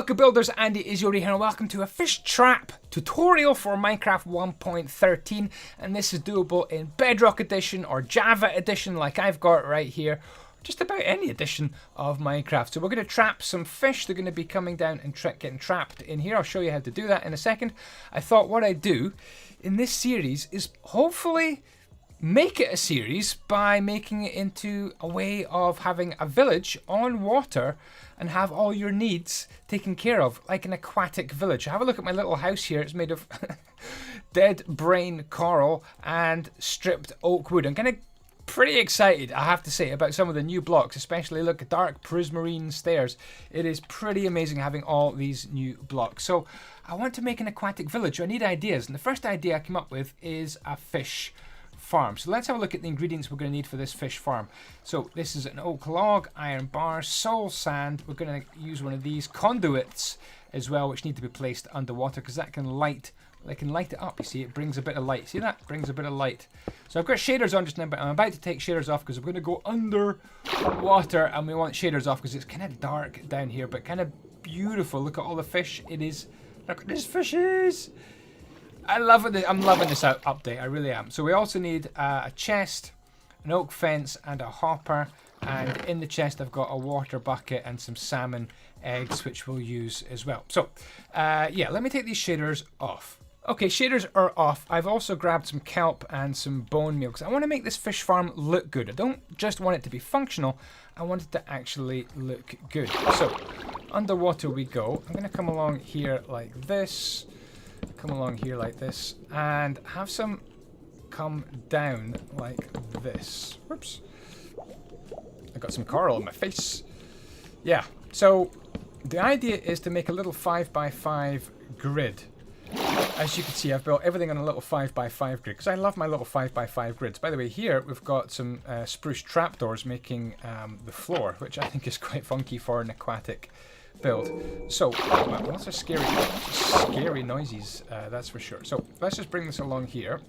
Welcome builders, andyisyoda here and welcome to a fish trap tutorial for Minecraft 1.13, and this is doable in Bedrock edition or Java edition like I've got right here, just about any edition of Minecraft. So we're going to trap some fish. They're going to be coming down and getting trapped in here. I'll show you how to do that in a second. I thought what I'd do in this series is hopefully make it a series by making it into a way of having a village on water and have all your needs taken care of, like an aquatic village. Have a look at my little house here. It's made of dead brain coral and stripped oak wood. I'm kind of pretty excited, I have to say, about some of the new blocks, especially look at dark prismarine stairs. It is pretty amazing having all these new blocks. So I want to make an aquatic village. I need ideas, and the first idea I came up with is a fish farm. So let's have a look at the ingredients we're going to need for this fish farm. So this is an oak log, iron bars, soul sand. We're going to use one of these conduits as well, which need to be placed underwater because that can light. They can light it up. You see, it brings a bit of light. See that? Brings a bit of light. So I've got shaders on just now, but I'm about to take shaders off because we're going to go under water, and we want shaders off because it's kind of dark down here, but kind of beautiful. Look at all the fish. It is. Look at these fishes. I love it. I'm loving this update. I really am. So we also need a chest, an oak fence, and a hopper. And in the chest, I've got a water bucket and some salmon eggs, which we'll use as well. So, yeah, let me take these shaders off. Okay, shaders are off. I've also grabbed some kelp and some bone meal because I want to make this fish farm look good. I don't just want it to be functional. I want it to actually look good. So, underwater we go. I'm going to come along here like this. Come along here like this, and have some come down like this. Whoops. I got some coral on my face. Yeah, so the idea is to make a little 5x5 grid. As you can see, I've built everything on a little 5x5 grid because I love my little 5x5 grids. By the way, here we've got some spruce trapdoors making the floor, which I think is quite funky for an aquatic build. So, lots of scary noises, that's for sure. So, let's just bring this along here.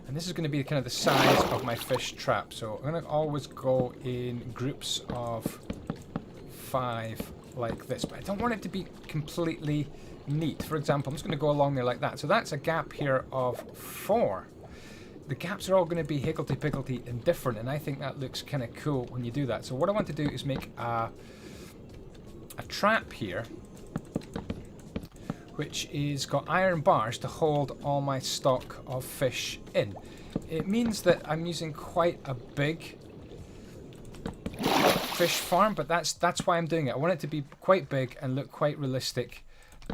And this is going to be kind of the size of my fish trap. So, I'm going to always go in groups of 5 like this. But I don't want it to be completely neat. For example, I'm just going to go along there like that. So, that's a gap here of 4. The gaps are all going to be higgledy-piggledy and different, and I think that looks kind of cool when you do that. So what I want to do is make a trap here, which is got iron bars to hold all my stock of fish in. It means that I'm using quite a big fish farm, but that's why I'm doing it. I want it to be quite big and look quite realistic,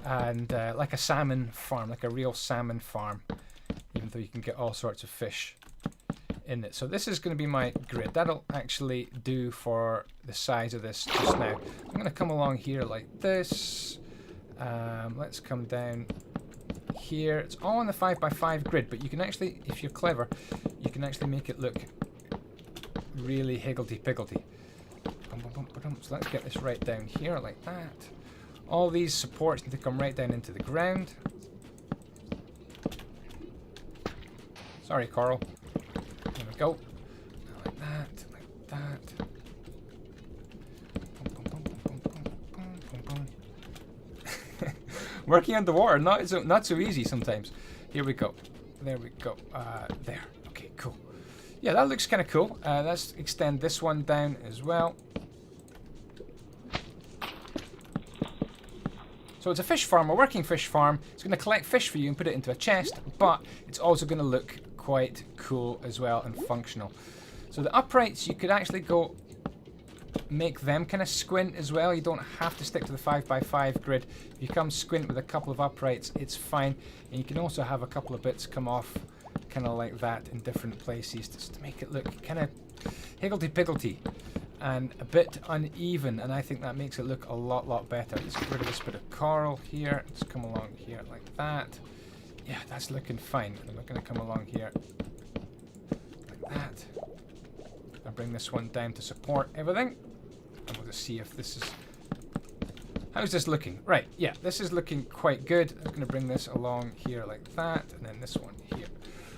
and like a salmon farm, like a real salmon farm. Even though you can get all sorts of fish in it. So this is going to be my grid. That'll actually do for the size of this just now. I'm going to come along here like this. Let's come down here. It's all on the 5x5 grid, but you can actually, if you're clever, you can actually make it look really higgledy-piggledy. So let's get this right down here like that. All these supports need to come right down into the ground. Sorry, coral. There we go. Like that, like that. Working underwater, not so easy sometimes. Here we go. There we go. There. Okay, cool. Yeah, that looks kind of cool. Let's extend this one down as well. So it's a fish farm, a working fish farm. It's going to collect fish for you and put it into a chest, but it's also going to look quite cool as well and functional. So the uprights, you could actually go make them kind of squint as well. You don't have to stick to the 5x5 grid. If you come squint with a couple of uprights, it's fine. And you can also have a couple of bits come off kind of like that in different places just to make it look kind of higgledy-piggledy and a bit uneven, and I think that makes it look a lot better. Let's get rid of this bit of coral here. Let's come along here like that. Yeah, that's looking fine. And we're going to come along here like that. I'll bring this one down to support everything. And we'll just see if this is... How's this looking? Right, yeah, this is looking quite good. I'm going to bring this along here like that, and then this one here.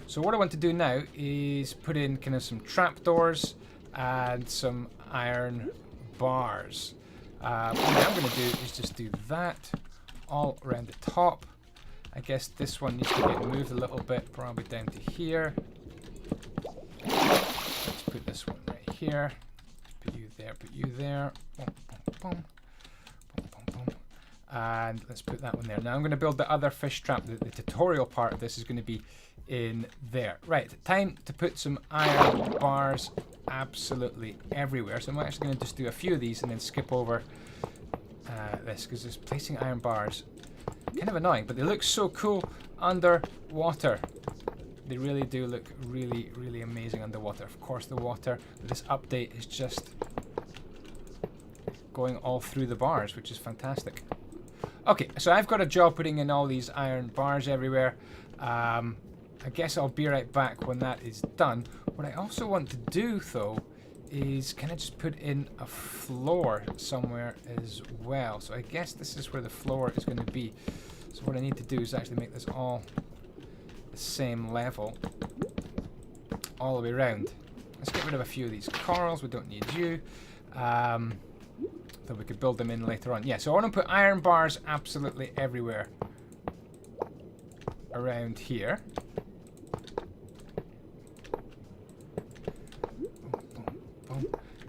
So what I want to do now is put in kind of some trapdoors and some iron bars. What I'm going to do is just do that all around the top. I guess this one needs to get moved a little bit, probably down to here. Let's put this one right here. Put you there, put you there. Boom, boom, boom. Boom, boom, boom. And let's put that one there. Now I'm going to build the other fish trap. The tutorial part of this is going to be in there. Right, time to put some iron bars absolutely everywhere. So I'm actually going to just do a few of these and then skip over this, because just placing iron bars, kind of annoying, but they look so cool underwater. They really do look really, really amazing underwater. Of course, the water with this update is just going all through the bars, which is fantastic. Okay, so I've got a job putting in all these iron bars everywhere. I guess I'll be right back when that is done. What I also want to do, though, is kind of just put in a floor somewhere as well. So I guess this is where the floor is going to be. So what I need to do is actually make this all the same level all the way around. Let's get rid of a few of these corals. We don't need you. Though we could build them in later on. Yeah, so I want to put iron bars absolutely everywhere around here.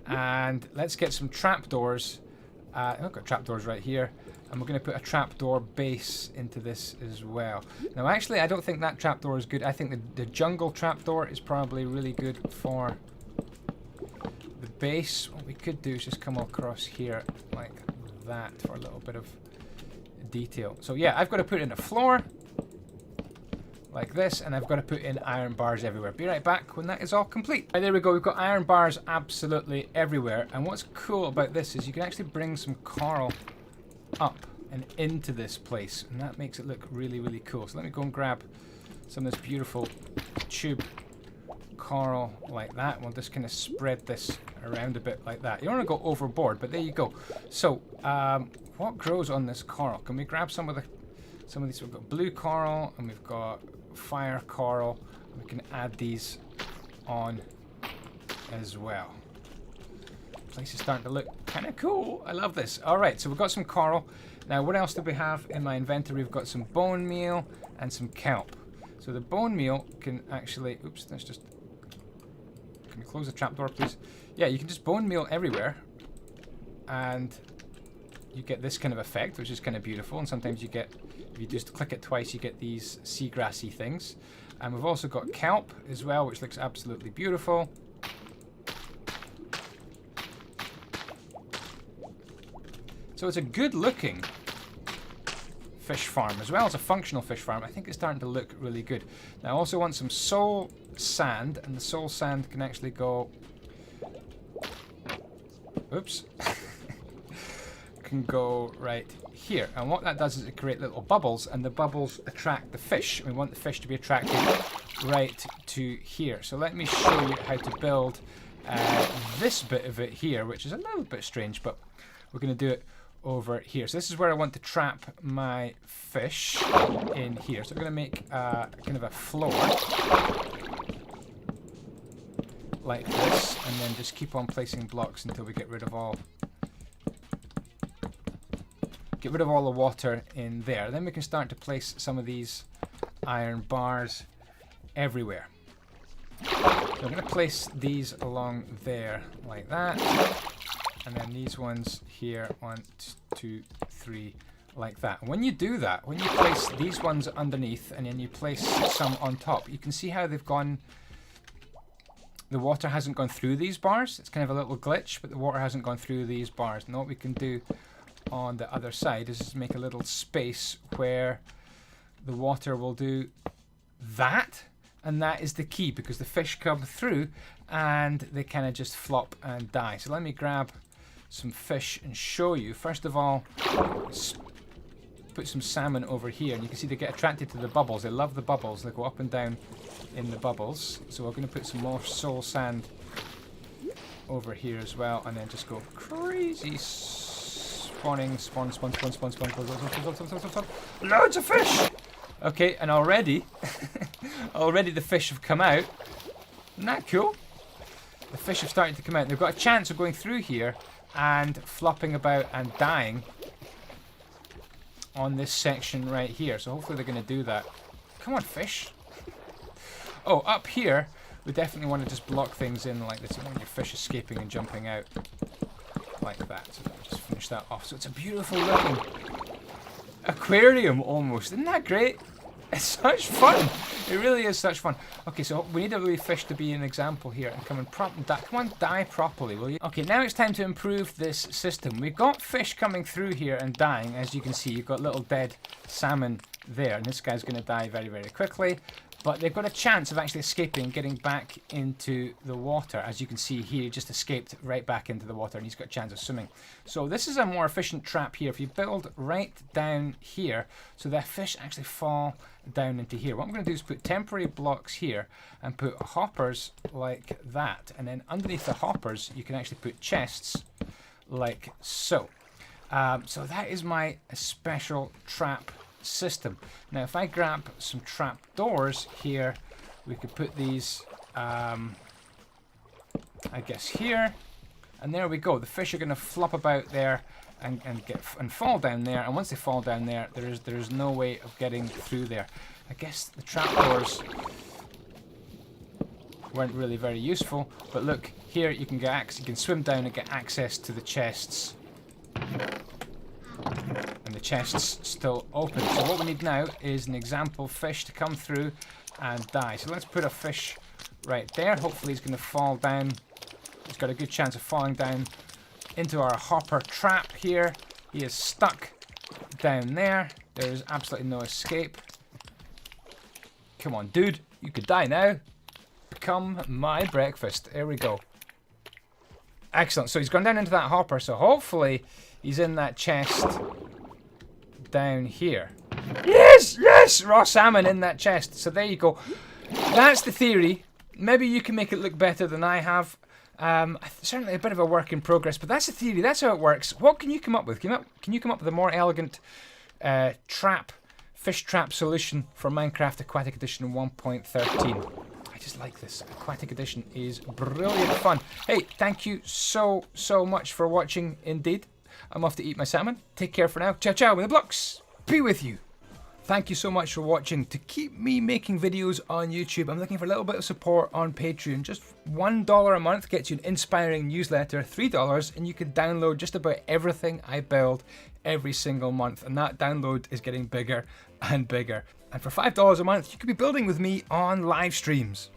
And let's get some trapdoors. I've got trapdoors right here. And we're going to put a trapdoor base into this as well. Now, actually, I don't think that trapdoor is good. I think the jungle trapdoor is probably really good for the base. What we could do is just come across here like that for a little bit of detail. So, yeah, I've got to put in a floor like this, and I've got to put in iron bars everywhere. Be right back when that is all complete. Right, there we go. We've got iron bars absolutely everywhere. And what's cool about this is you can actually bring some coral up and into this place, and that makes it look really, really cool. So let me go and grab some of this beautiful tube coral like that. We'll just kind of spread this around a bit like that. You don't want to go overboard, but there you go. So what grows on this coral? Can we grab some of these? We've got blue coral and we've got fire coral. We can add these on as well. Place is starting to look kind of cool. I love this. All right, so we've got some coral. Now, what else do we have in my inventory? We've got some bone meal and some kelp. So the bone meal can actually, oops, let's just, can we close the trapdoor, please? Yeah, you can just bone meal everywhere, and you get this kind of effect, which is kind of beautiful. And sometimes you get, if you just click it twice, you get these seagrassy things. And we've also got kelp as well, which looks absolutely beautiful. So it's a good looking fish farm, as well as a functional fish farm. I think it's starting to look really good. Now I also want some soul sand, and the soul sand can actually go, oops, can go right here. And what that does is it creates little bubbles, and the bubbles attract the fish. We want the fish to be attracted right to here. So let me show you how to build this bit of it here, which is a little bit strange, but we're going to do it over here. So this is where I want to trap my fish, in here. So I'm going to make kind of a floor like this, and then just keep on placing blocks until we get rid of all the water in there. Then we can start to place some of these iron bars everywhere. So I'm going to place these along there like that. And then these ones here, 1, 2, 3, like that. And when you do that, when you place these ones underneath and then you place some on top, you can see how they've gone, the water hasn't gone through these bars. It's kind of a little glitch, but the water hasn't gone through these bars. And what we can do on the other side is just make a little space where the water will do that. And that is the key, because the fish come through and they kind of just flop and die. So let me grab some fish and show you. First of all, put some salmon over here, and you can see they get attracted to the bubbles. They love the bubbles. They go up and down in the bubbles. So we're going to put some more soul sand over here as well, and then just go crazy spawning, spawn. Loads of fish! Okay, and already the fish have come out. Isn't that cool? The fish have started to come out. They've got a chance of going through here and flopping about and dying on this section right here. So hopefully they're going to do that. Come on, fish. Oh, up here, we definitely want to just block things in like this. You want your fish escaping and jumping out like that. So let me just finish that off. So it's a beautiful looking aquarium almost. Isn't that great? It's such fun. It really is such fun. Okay, so we need a wee fish to be an example here and come on, die properly, will you? Okay, now it's time to improve this system. We've got fish coming through here and dying. As you can see, you've got little dead salmon there, and this guy's going to die very, very quickly. But they've got a chance of actually escaping and getting back into the water. As you can see, he just escaped right back into the water, and he's got a chance of swimming. So this is a more efficient trap here. If you build right down here, so the fish actually fall down into here. What I'm going to do is put temporary blocks here and put hoppers like that. And then underneath the hoppers, you can actually put chests like so. So that is my special trap system. Now if I grab some trap doors here, we could put these I guess here, and there we go. The fish are going to flop about there and fall down there, and once they fall down there, there is no way of getting through there. I guess the trap doors weren't really very useful, but look here, you can swim down and get access to the chests. And the chest's still open. So what we need now is an example fish to come through and die. So let's put a fish right there. Hopefully he's going to fall down. He's got a good chance of falling down into our hopper trap here. He is stuck down there. There's absolutely no escape. Come on, dude. You could die now. Become my breakfast. There we go. Excellent. So he's gone down into that hopper. So hopefully he's in that chest down here. Yes, yes, raw salmon in that chest. So there you go. That's the theory. Maybe you can make it look better than I have. Certainly a bit of a work in progress, but that's the theory. That's how it works. What can you come up with? Can you come up with a more elegant fish trap solution for Minecraft Aquatic Edition 1.13? I just like this. Aquatic Edition is brilliant fun. Hey, thank you so much for watching indeed. I'm off to eat my salmon. Take care for now. Ciao, ciao. May the blocks be with you. Thank you so much for watching. To keep me making videos on YouTube, I'm looking for a little bit of support on Patreon. Just $1 a month gets you an inspiring newsletter. $3 and you can download just about everything I build every single month. And that download is getting bigger and bigger. And for $5 a month, you could be building with me on live streams.